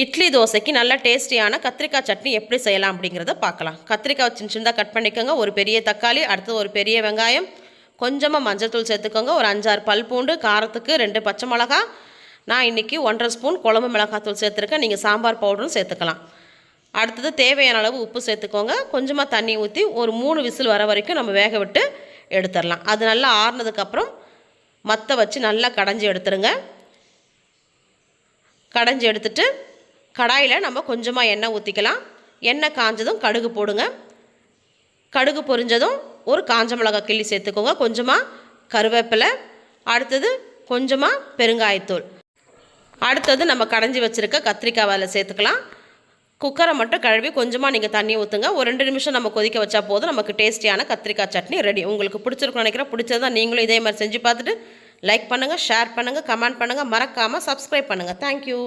இட்லி தோசைக்கு நல்ல டேஸ்டியான கத்திரிக்காய் சட்னி எப்படி செய்யலாம் அப்படிங்கிறத பார்க்கலாம். கத்திரிக்காய் சின்ன சின்னதாக கட் பண்ணிக்கோங்க. ஒரு பெரிய தக்காளி, அடுத்து ஒரு பெரிய வெங்காயம், கொஞ்சமாக மஞ்சள் தூள் சேர்த்துக்கோங்க. ஒரு 5-6 பல் பூண்டு, காரத்துக்கு 2 பச்சை மிளகா. நான் இன்றைக்கி 1½ ஸ்பூன் குழம்பு மிளகாத்தூள் சேர்த்துருக்கேன். நீங்கள் சாம்பார் பவுடரும் சேர்த்துக்கலாம். அடுத்தது தேவையான அளவு உப்பு சேர்த்துக்கோங்க. கொஞ்சமாக தண்ணி ஊற்றி ஒரு 3 விசில் வர வரைக்கும் நம்ம வேக விட்டு எடுத்துடலாம். அது நல்லா ஆறுனதுக்கப்புறம் மற்ற வச்சு நல்லா கடைஞ்சி எடுத்துருங்க. கடைஞ்சி எடுத்துட்டு கடாயில் நம்ம கொஞ்சமாக எண்ணெய் ஊற்றிக்கலாம். எண்ணெய் காஞ்சதும் கடுகு போடுங்க. கடுகு பொரிஞ்சதும் ஒரு காஞ்ச மிளகாய் கிள்ளி சேர்த்துக்கோங்க. கொஞ்சமாக கருவேப்பிலை, அடுத்தது கொஞ்சமாக பெருங்காயத்தூள், அடுத்தது நம்ம கடைஞ்சி வச்சுருக்க கத்திரிக்காய் அதில் சேர்த்துக்கலாம். குக்கரை மட்டும் கழுவி கொஞ்சமாக நீங்கள் தண்ணி ஊற்றுங்க. ஒரு 2 நிமிஷம் நம்ம கொதிக்க வச்சா போதும். நமக்கு டேஸ்டியான கத்திரிக்காய் சட்னி ரெடி. உங்களுக்கு பிடிச்சிருக்குன்னு நினைக்கிறேன். பிடிச்சதா நீங்களும் இதே மாதிரி செஞ்சு பார்த்துட்டு லைக் பண்ணுங்கள், ஷேர் பண்ணுங்கள், கமெண்ட் பண்ணுங்கள், மறக்காமல் சப்ஸ்கிரைப் பண்ணுங்கள். தேங்க்யூ.